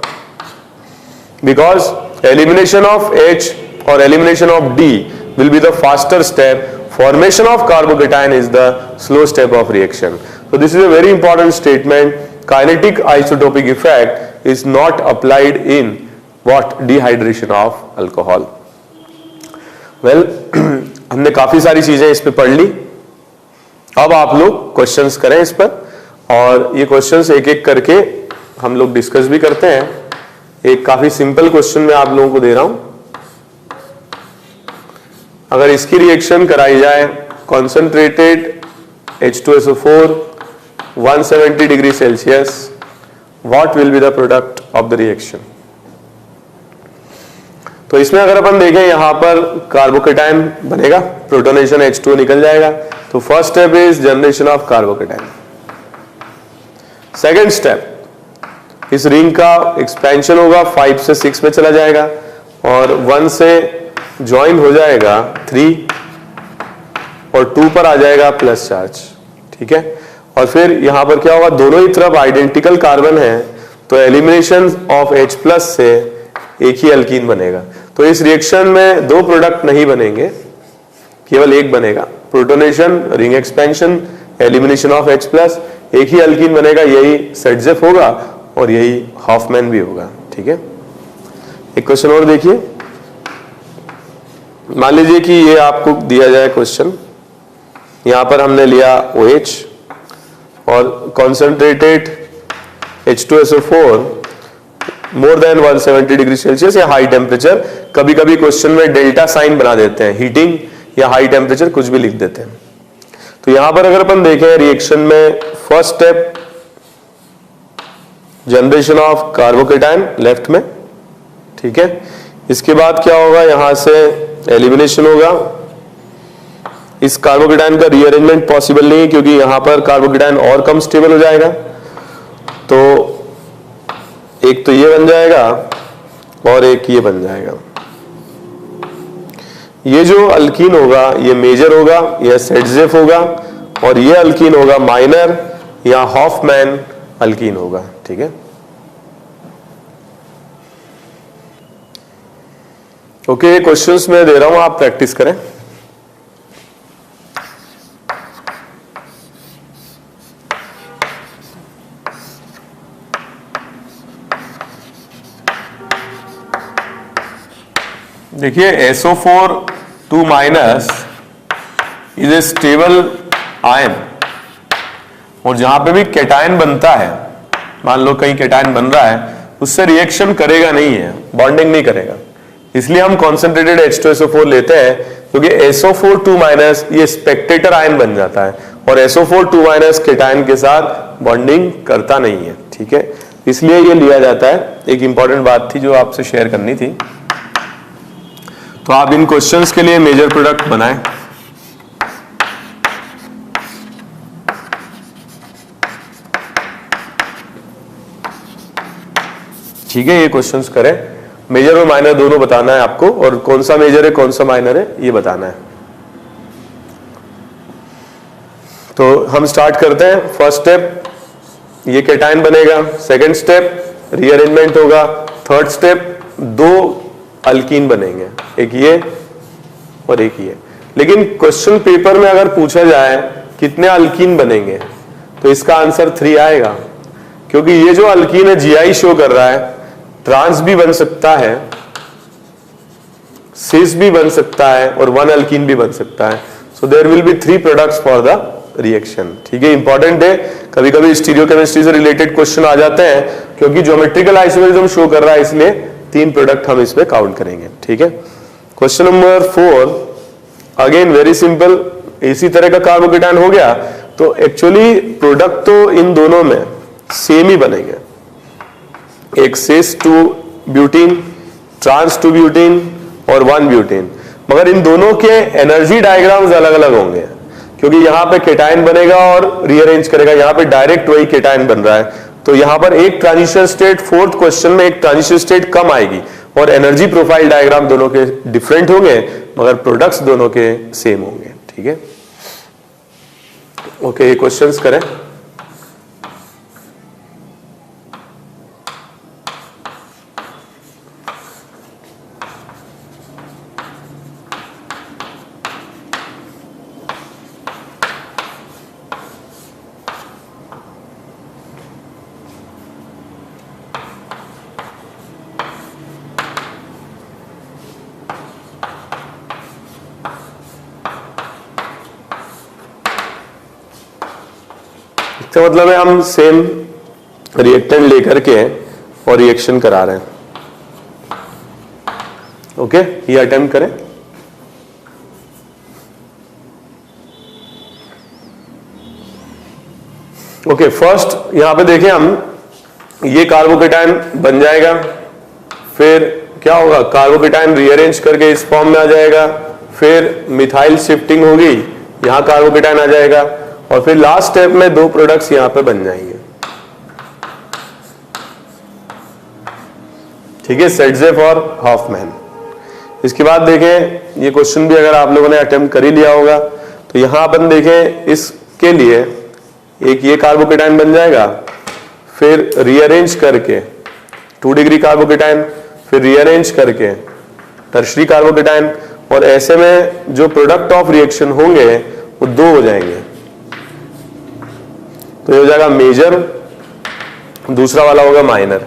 बिकॉज एलिमिनेशन ऑफ H और elimination of D will be the faster step, formation of carbocation is the slow step of reaction. So this is a very important statement, kinetic isotopic effect is not applied in what, dehydration of alcohol. Well हमने काफी सारी चीजें इस पे पढ़ ली, अब आप लोग क्वेश्चंस करें इस पर, और ये क्वेश्चंस एक एक करके हम लोग डिस्कस भी करते हैं। एक काफी सिंपल क्वेश्चन मैं आप लोगों को दे रहा हूं, अगर इसकी रिएक्शन कराई जाए concentrated H2SO4 170 degree Celsius, what will be the product of the reaction. तो इसमें अगर अपन देखें यहां पर कार्बोकेटाइन बनेगा, प्रोटोनेशन H2O निकल जाएगा। तो first step is generation of carbocation. Second step, इस रिंग का एक्सपेंशन होगा, 5 से 6 में चला जाएगा और 1 से ज्वाइन हो जाएगा 3 और 2 पर आ जाएगा प्लस चार्ज, ठीक है। और फिर यहां पर क्या होगा, दोनों ही तरफ आइडेंटिकल कार्बन है, तो एलिमिनेशन ऑफ H प्लस से एक ही अल्कीन बनेगा। तो इस रिएक्शन में 2 प्रोडक्ट नहीं बनेंगे, केवल एक बनेगा। Protonation, ring expansion, elimination of H plus, एक ही अल्कीन बनेगा, यही सेटजेफ होगा और यही हॉफमैन भी होगा, ठीक है। एक क्वेश्चन और देखिए, मान लीजिए कि ये आपको दिया जाए क्वेश्चन, यहां पर हमने लिया OH और concentrated H2SO4 more than 170 degree Celsius या हाई टेम्परेचर। कभी कभी क्वेश्चन में डेल्टा साइन बना देते हैं, हीटिंग या हाई टेम्परेचर कुछ भी लिख देते हैं। तो यहां पर अगर अपन देखें रिएक्शन में, first step generation of carbocation left में, ठीक है। इसके बाद क्या होगा, यहां से एलिमिनेशन होगा। इस कार्बोकेटाइन का रीअरेंजमेंट पॉसिबल नहीं है क्योंकि यहां पर कार्बोकेटाइन और कम स्टेबल हो जाएगा। तो एक तो ये बन जाएगा और एक ये बन जाएगा। ये जो अल्कीन होगा ये मेजर होगा, यह सेटजेफ होगा, और ये अल्कीन होगा माइनर या हॉफमैन अल्कीन होगा, ठीक है। ओके, क्वेश्चंस मैं दे रहा हूं, आप प्रैक्टिस करें। देखिए SO4 2 minus is a stable ion, और जहां पे भी कैटायन बनता है, मान लो कहीं कैटायन बन रहा है, उससे रिएक्शन करेगा नहीं है, बॉन्डिंग नहीं करेगा। इसलिए हम कॉन्सेंट्रेटेड H2SO4 लेते हैं क्योंकि SO4 2 माइनस ये स्पेक्टेटर आयन बन जाता है और SO4 2 माइनस कैटायन के साथ बॉन्डिंग करता नहीं है, ठीक है। इसलिए ये लिया जाता है। एक इंपॉर्टेंट बात थी जो आपसे शेयर करनी थी, तो आप इन क्वेश्चंस के लिए मेजर प्रोडक्ट बनाएं। ठीक है, ये क्वेश्चंस करें। मेजर और माइनर दोनों बताना है आपको, और कौन सा मेजर है कौन सा माइनर है ये बताना है। तो हम स्टार्ट करते हैं। फर्स्ट स्टेप, ये कैटायन बनेगा। सेकंड स्टेप रीअरेंजमेंट होगा। थर्ड स्टेप 2 अल्कीन बनेंगे, एक ये और एक ये। लेकिन क्वेश्चन पेपर में अगर पूछा जाए कितने अल्कीन बनेंगे तो इसका आंसर 3 आएगा, क्योंकि ये जो अल्कीन है GI शो कर रहा है, ट्रांस भी बन सकता है, सिस भी बन सकता है और 1 अल्कीन भी बन सकता है। So there will be 3 products for the reaction, ठीक है। इंपॉर्टेंट है, कभी कभी स्टीरियोकेमिस्ट्री से रिलेटेड क्वेश्चन आ जाते हैं क्योंकि ज्योमेट्रिकल आइसोमेरिज्म शो कर रहा है, इसलिए 3 प्रोडक्ट हम इसमें काउंट करेंगे, ठीक है। Question number 4, again very simple, इसी तरह का कार्बोकेटायन हो गया तो एक्चुअली प्रोडक्ट तो इन दोनों में सेम ही बनेंगे, एक सिस 2 ब्यूटीन, ट्रांस 2 ब्यूटीन और 1 ब्यूटीन, मगर इन दोनों के एनर्जी डायग्राम्स अलग अलग होंगे क्योंकि यहां पे कैटायन बनेगा और रीअरेंज करेगा, यहां पे डायरेक्ट वही कैटायन बन रहा है। तो यहां पर एक ट्रांजिशन स्टेट, फोर्थ क्वेश्चन में एक ट्रांजिशन स्टेट कम आएगी और एनर्जी प्रोफाइल डायग्राम दोनों के डिफरेंट होंगे मगर प्रोडक्ट्स दोनों के सेम होंगे, ठीक है। ओके, क्वेश्चंस करें। इसका मतलब है हम सेम रिएक्टेंट लेकर के और रिएक्शन करा रहे हैं। ओके, ये अटेम्प्ट करें। ओके, फर्स्ट यहां पे देखें हम, ये कार्बोकेटायन बन जाएगा, फिर क्या होगा, कार्बोकेटाइन रीअरेंज करके इस फॉर्म में आ जाएगा, फिर मिथाइल शिफ्टिंग होगी, यहां कार्बोकेटाइन आ जाएगा, और फिर लास्ट स्टेप में 2 प्रोडक्ट्स यहां पे बन जाएंगे। ठीक है, सेटजेफ और हॉफमैन। इसके बाद देखें, ये क्वेश्चन भी अगर आप लोगों ने अटेम्प्ट कर ही लिया होगा, तो यहां अपन देखें इसके लिए एक ये कार्बोकेटाइन बन जाएगा, फिर रीअरेंज करके 2 डिग्री कार्बोकेटाइन, फिर रीअरेंज करके टर्शरी कार्बोकेटाइन, और ऐसे में जो प्रोडक्ट ऑफ रिएक्शन होंगे वो 2 हो जाएंगे। तो ये हो जाएगा मेजर, दूसरा वाला होगा माइनर।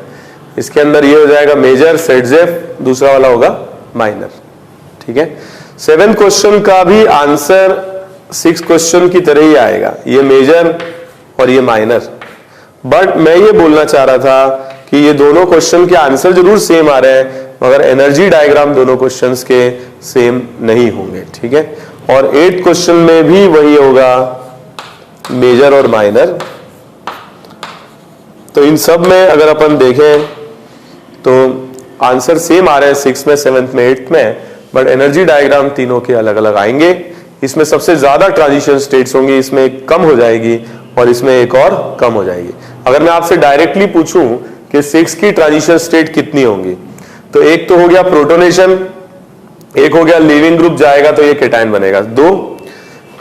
इसके अंदर ये हो जाएगा मेजर सेटजेफ, दूसरा वाला होगा माइनर। ठीक है, 7th क्वेश्चन का भी आंसर 6 क्वेश्चन की तरह ही आएगा, ये मेजर और ये माइनर। बट मैं ये बोलना चाह रहा था कि ये दोनों क्वेश्चन के आंसर जरूर सेम आ रहे हैं, मगर एनर्जी डायग्राम दोनों क्वेश्चंस के सेम नहीं होंगे। ठीक है, और 8th क्वेश्चन में भी वही होगा, मेजर और माइनर। तो इन सब में अगर अपन देखें तो आंसर सेम आ रहे हैं 6 में, 7th में, 8th में, बट एनर्जी डायग्राम तीनों के अलग अलग आएंगे। इसमें सबसे ज्यादा ट्रांजिशन स्टेट्स होंगी, इसमें एक कम हो जाएगी और इसमें एक और कम हो जाएगी। अगर मैं आपसे डायरेक्टली पूछूं कि 6 की ट्रांजिशन स्टेट कितनी होंगी, तो एक तो हो गया प्रोटोनेशन, एक हो गया लीविंग ग्रुप जाएगा तो ये केटायन बनेगा 2,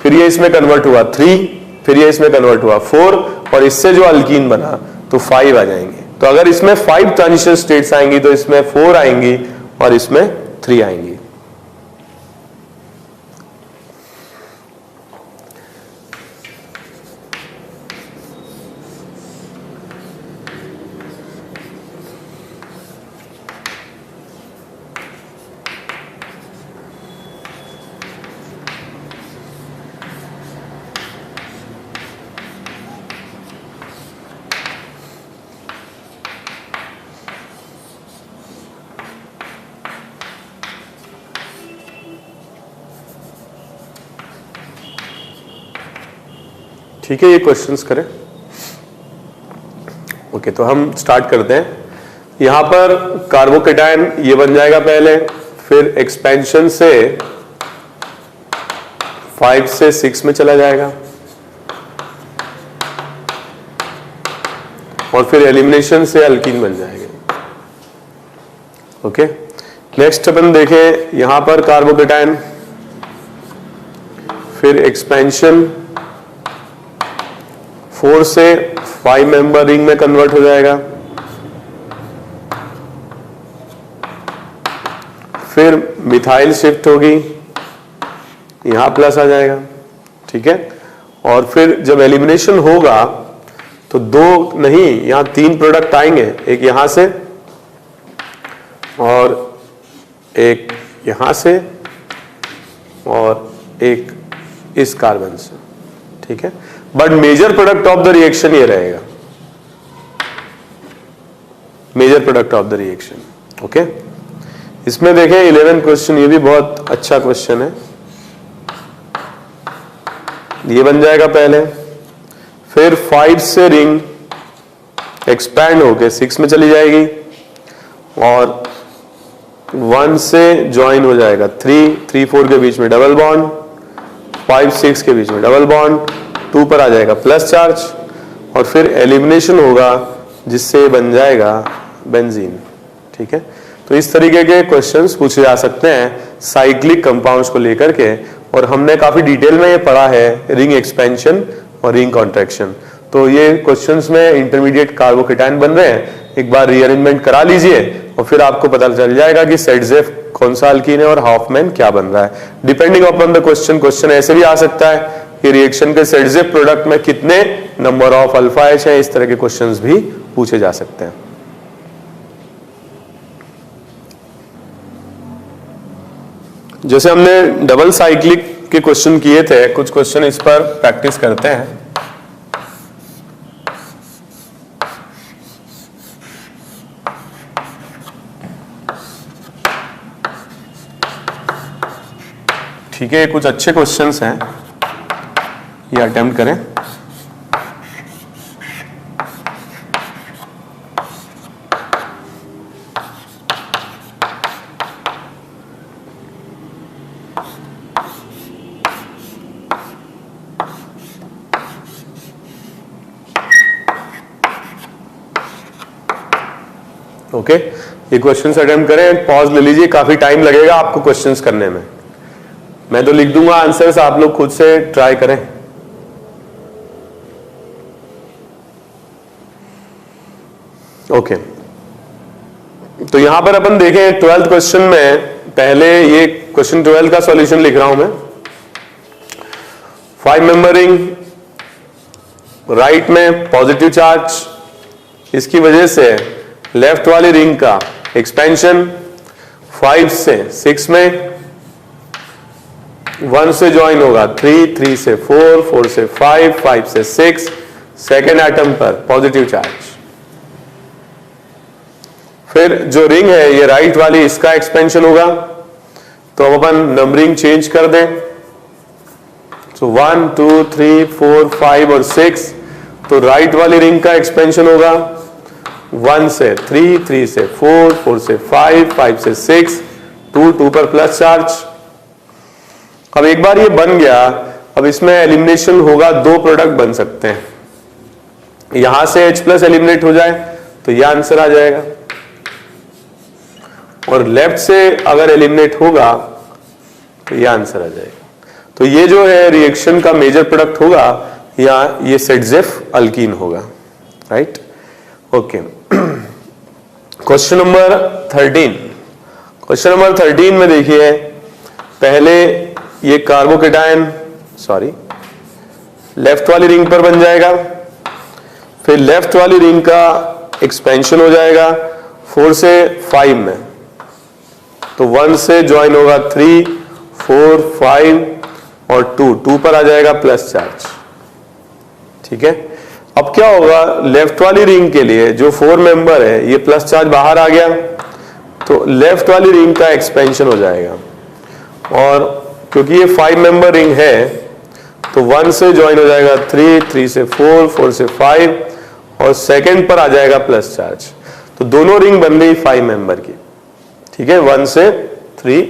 फिर ये इसमें कन्वर्ट हुआ 3, फिर ये इसमें कन्वर्ट हुआ 4, और इससे जो अल्कीन बना तो 5 आ जाएंगे। तो अगर इसमें 5 ट्रांजिशन स्टेट्स आएंगी तो इसमें 4 आएंगी और इसमें 3 आएंगी। ठीक है, ये क्वेश्चंस करें। ओके, तो हम स्टार्ट करते हैं। यहां पर कार्बोकेटाइन ये बन जाएगा पहले, फिर एक्सपेंशन से 5 से 6 में चला जाएगा, और फिर एलिमिनेशन से अल्कीन बन जाएगा। ओके, नेक्स्ट अपन देखें, यहां पर कार्बोकेटाइन फिर एक्सपेंशन 4 से 5 मेंबर रिंग में कन्वर्ट हो जाएगा, फिर मिथाइल शिफ्ट होगी, यहां प्लस आ जाएगा। ठीक है, और फिर जब एलिमिनेशन होगा तो 2 नहीं, यहां 3 प्रोडक्ट आएंगे, एक यहां से और एक यहां से और एक इस कार्बन से। ठीक है, but major product of the reaction ये रहेगा, major product of the reaction. Okay, इसमें देखें 11 क्वेश्चन, ये भी बहुत अच्छा क्वेश्चन है। ये बन जाएगा पहले, फिर 5 से रिंग एक्सपैंड होके 6 में चली जाएगी, और 1 से ज्वाइन हो जाएगा 3, 3, 4 के बीच में डबल बॉन्ड, 5, 6 के बीच में डबल बॉन्ड, 2 पर आ जाएगा प्लस चार्ज, और फिर एलिमिनेशन होगा जिससे बन जाएगा बेंजीन। ठीक है, तो इस तरीके के क्वेश्चंस पूछे जा सकते हैं साइक्लिक कंपाउंड्स को लेकर के, और हमने काफी डिटेल में ये पढ़ा है रिंग एक्सपेंशन और रिंग कॉन्ट्रैक्शन। तो ये क्वेश्चंस में इंटरमीडिएट कार्बोकेटाइन बन रहे हैं, एक बार रीअरेंजमेंट करा लीजिए और फिर आपको पता चल जाएगा कि सेटजेफ कौन सा अल्कीन है और हॉफमैन क्या बन रहा है। डिपेंडिंग अपॉन द क्वेश्चन ऐसे भी आ सकता है कि रिएक्शन के सेटजेफ प्रोडक्ट में कितने नंबर ऑफ अल्फा एच है, इस तरह के क्वेश्चंस भी पूछे जा सकते हैं। जैसे हमने डबल साइक्लिक के क्वेश्चन किए थे, कुछ क्वेश्चन इस पर प्रैक्टिस करते हैं। ठीक है, कुछ अच्छे क्वेश्चंस हैं, ये अटेम्प्ट करें। ओके, ये क्वेश्चंस अटेम्प्ट करें, पॉज ले लीजिए, काफी टाइम लगेगा आपको क्वेश्चंस करने में। मैं तो लिख दूंगा आंसर्स, आप लोग खुद से ट्राई करें। ओके, तो यहां पर अपन देखें 12th क्वेश्चन में, पहले ये क्वेश्चन 12 का सॉल्यूशन लिख रहा हूं मैं। 5 मेंबर रिंग, राइट में पॉजिटिव चार्ज, इसकी वजह से लेफ्ट वाली रिंग का एक्सपेंशन 5 से 6 में, 1 से ज्वाइन होगा 3, 3 से 4, 4 से 5, 5 से 6, सेकेंड एटम पर पॉजिटिव चार्ज। फिर जो रिंग है ये राइट वाली, इसका एक्सपेंशन होगा, तो अब अपन नंबरिंग चेंज कर दें। तो 1, 2, 3, 4, 5 और 6, तो राइट वाली रिंग का एक्सपेंशन होगा 1 से 3, 3 से 4, 4 से 5, 5 से 6, 2, 2 पर प्लस चार्ज। अब एक बार ये बन गया, अब इसमें एलिमिनेशन होगा, 2 प्रोडक्ट बन सकते हैं। यहां से H प्लस एलिमिनेट हो जाए तो यह आंसर आ जाएगा, और लेफ्ट से अगर एलिमिनेट होगा तो यह आंसर आ जाएगा। तो ये जो है रिएक्शन का मेजर प्रोडक्ट होगा, या ये सेटजेफ अल्कीन होगा, right. Okay, question number 13। Question number 13 में देखिए, पहले ये कार्बोकेटायन लेफ्ट वाली रिंग पर बन जाएगा, फिर लेफ्ट वाली रिंग का एक्सपेंशन हो जाएगा 4 से 5 में, तो 1 से ज्वाइन होगा 3, 4, 5 और 2, 2 पर आ जाएगा प्लस चार्ज। ठीक है, अब क्या होगा, लेफ्ट वाली रिंग के लिए जो 4 मेंबर है, ये प्लस चार्ज बाहर आ गया, तो लेफ्ट वाली रिंग का एक्सपेंशन हो जाएगा, और क्योंकि ये 5 मेंबर रिंग है तो 1 से ज्वाइन हो जाएगा 3, 3 से 4, 4 से 5 और सेकंड पर आ जाएगा प्लस चार्ज। तो दोनों रिंग बन गई 5 मेंबर की। ठीक है, 1 से 3,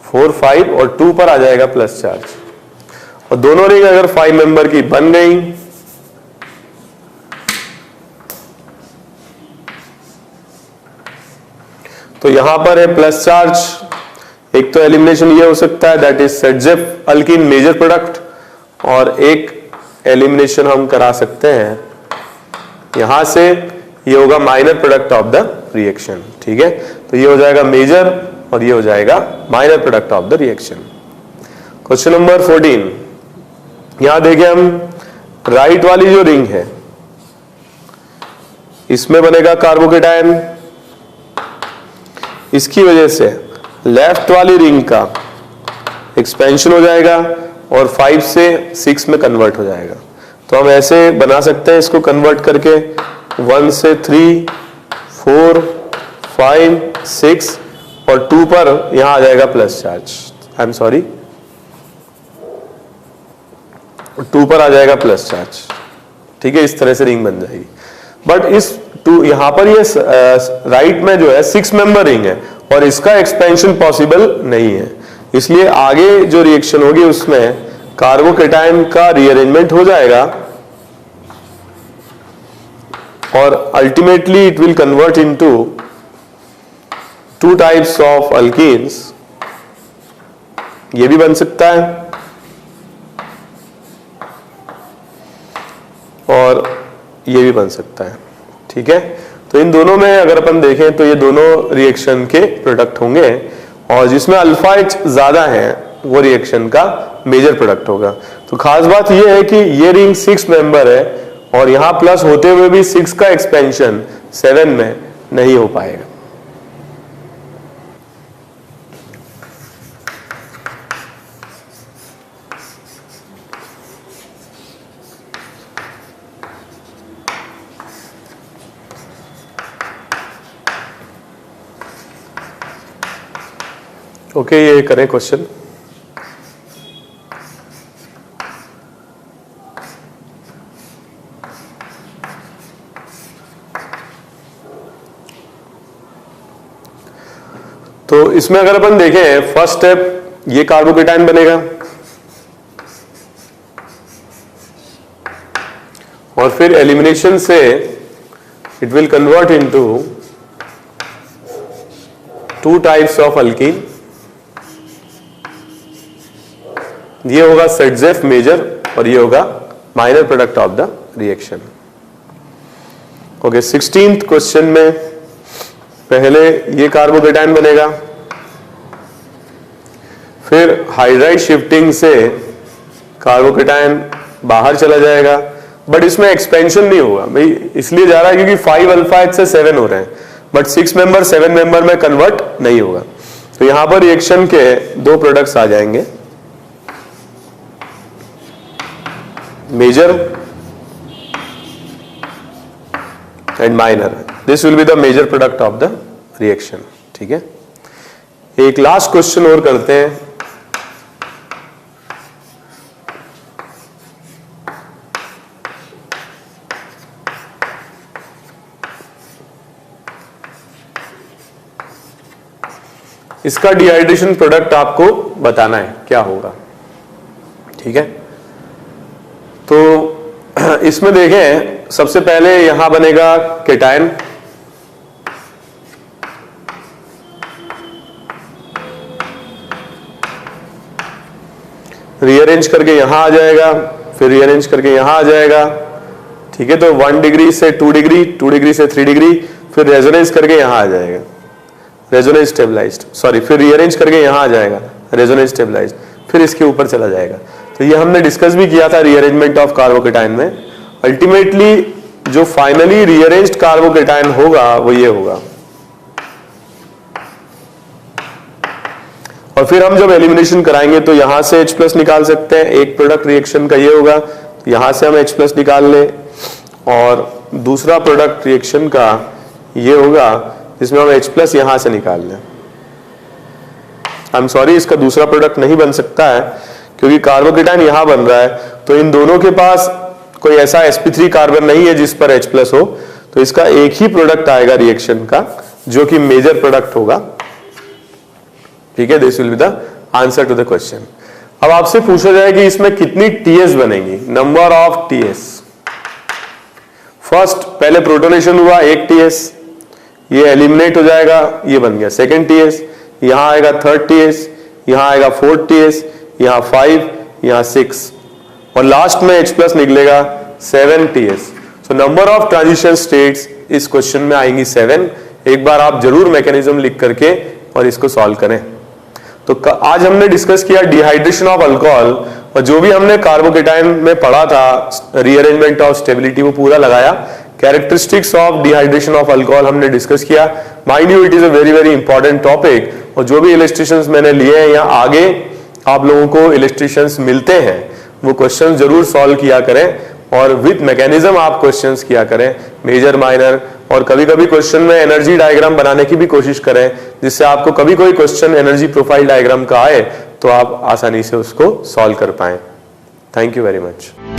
4, 5 और 2 पर आ जाएगा प्लस चार्ज, और दोनों रिंग अगर 5 मेंबर की बन गई तो यहां पर है प्लस चार्ज। एक तो एलिमिनेशन ये हो सकता है, that is Saytzeff alkene major product, और एक एलिमिनेशन हम करा सकते हैं यहां से, ये होगा minor product of the reaction. ठीक है, तो ये हो जाएगा मेजर और ये हो जाएगा minor product of the reaction. Question number 14, यहां देखिए हम राइट वाली जो रिंग है इसमें बनेगा कार्बोकेटायन, इसकी वजह से लेफ्ट वाली रिंग का एक्सपेंशन हो जाएगा और 5 से 6 में कन्वर्ट हो जाएगा। तो हम ऐसे बना सकते हैं इसको कन्वर्ट करके, 1 से 3, 4, 5, 6 और 2 पर यहां आ जाएगा plus charge. I am sorry, 2 पर आ जाएगा प्लस चार्ज। ठीक है, इस तरह से रिंग बन जाएगी। बट इस 2 यहां पर ये राइट में जो है 6 मेंबर रिंग है और इसका एक्सपेंशन पॉसिबल नहीं है, इसलिए आगे जो रिएक्शन होगी उसमें कार्बोकेटायन का रीअरेंजमेंट हो जाएगा और ultimately it will convert into 2 types of alkenes. ये भी बन सकता है और ये भी बन सकता है। ठीक है, तो इन दोनों में अगर अपन देखें तो ये दोनों रिएक्शन के प्रोडक्ट होंगे, और जिसमें अल्फा एच ज्यादा है वो रिएक्शन का मेजर प्रोडक्ट होगा। तो खास बात ये है कि ये रिंग 6 मेंबर है और यहां प्लस होते हुए भी 6 का एक्सपेंशन 7 में नहीं हो पाएगा। ओके, ये करें क्वेश्चन। तो इसमें अगर अपन देखें, फर्स्ट स्टेप ये कार्बोकेटायन बनेगा और फिर एलिमिनेशन से it will convert into 2 types of alkyne, ये होगा सेटजेफ मेजर और ये होगा minor product of the reaction. Okay, 16th question में पहले ये कार्बोकेटायन बनेगा, फिर हाइड्राइड शिफ्टिंग से कार्बोकेटायन बाहर चला जाएगा, बट इसमें एक्सपेंशन नहीं होगा भाई, इसलिए जा रहा है क्योंकि 5 अल्फा H से 7 हो रहे हैं, बट 6 मेंबर 7 मेंबर में कन्वर्ट नहीं होगा। तो यहां पर रिएक्शन के 2 प्रोडक्ट्स आ जाएंगे, major and minor. This will be the major product of the reaction. ठीक है, एक लास्ट क्वेश्चन और करते हैं। इसका डिहाइड्रेशन प्रोडक्ट आपको बताना है क्या होगा। ठीक है, तो इसमें देखें, सबसे पहले यहां बनेगा केटायन, रीअरेंज करके यहां आ जाएगा, फिर रीअरेंज करके यहां आ जाएगा। ठीक है, तो 1 डिग्री से 2 डिग्री, 2 डिग्री से 3 डिग्री, फिर रेजोनेंस करके यहां आ जाएगा, रेजोनेंस स्टेबलाइज्ड, सॉरी, फिर रीअरेंज करके यहां आ जाएगा, रेजोनेंस स्टेबलाइज्ड, फिर इसके ऊपर चला जाएगा। तो ये हमने डिस्कस भी किया था रीअरेंजमेंट ऑफ कार्बोकेटायन में। अल्टीमेटली जो फाइनली रीअरेंज्ड कार्बोकेटायन होगा वो ये होगा, और फिर हम जब एलिमिनेशन कराएंगे तो यहां से H+ निकाल सकते हैं, एक प्रोडक्ट रिएक्शन का ये होगा, तो यहां से हम H+ निकाल ले, और दूसरा प्रोडक्ट रिएक्शन का ये होगा जिसमें हम H+ यहां से निकाल लें। आई एम सॉरी, इसका दूसरा प्रोडक्ट नहीं बन सकता है क्योंकि कार्बोकेटायन यहां बन रहा है, तो इन दोनों के पास कोई ऐसा sp3 कार्बन नहीं है जिस पर H+ हो, तो इसका एक ही प्रोडक्ट आएगा रिएक्शन का जो कि मेजर प्रोडक्ट होगा। ठीक है, this will be the answer to the question. अब आपसे पूछा जाए कि इसमें कितनी TS बनेगी, नंबर ऑफ TS। फर्स्ट, पहले प्रोटोनेशन हुआ 1 TS, ये एलिमिनेट हो जाएगा, ये बन गया सेकेंड TS, यहां आएगा 3rd TS, यहां आएगा 4th TS, यहां 5, यहां 6, और लास्ट में H+ निकलेगा 7 TS। So number of transition states इस क्वेश्चन में आएंगी 7। एक बार आप जरूर मैकेनिज्म लिख करके और इसको सॉल्व करें। तो आज हमने डिस्कस किया डिहाइड्रेशन ऑफ अल्कोहल, और जो भी हमने कार्बोकेटायन में पढ़ा था रीअरेंजमेंट ऑफ स्टेबिलिटी वो पूरा लगाया। Characteristics of dehydration of alcohol हमने डिस्कस किया। Mind you, it is a very very important topic, और जो भी इलस्ट्रेशंस मैंने लिए हैं या आगे आप लोगों को इलस्ट्रेशंस मिलते हैं वो क्वेश्चन जरूर सॉल्व किया करें, और विद मैकेनिज्म आप क्वेश्चंस किया करें, मेजर माइनर, और कभी कभी क्वेश्चन में एनर्जी डायग्राम बनाने की भी कोशिश करें, जिससे आपको कभी कोई क्वेश्चन एनर्जी प्रोफाइल डायग्राम का आए तो आप आसानी से उसको सॉल्व कर पाएं। Thank you very much.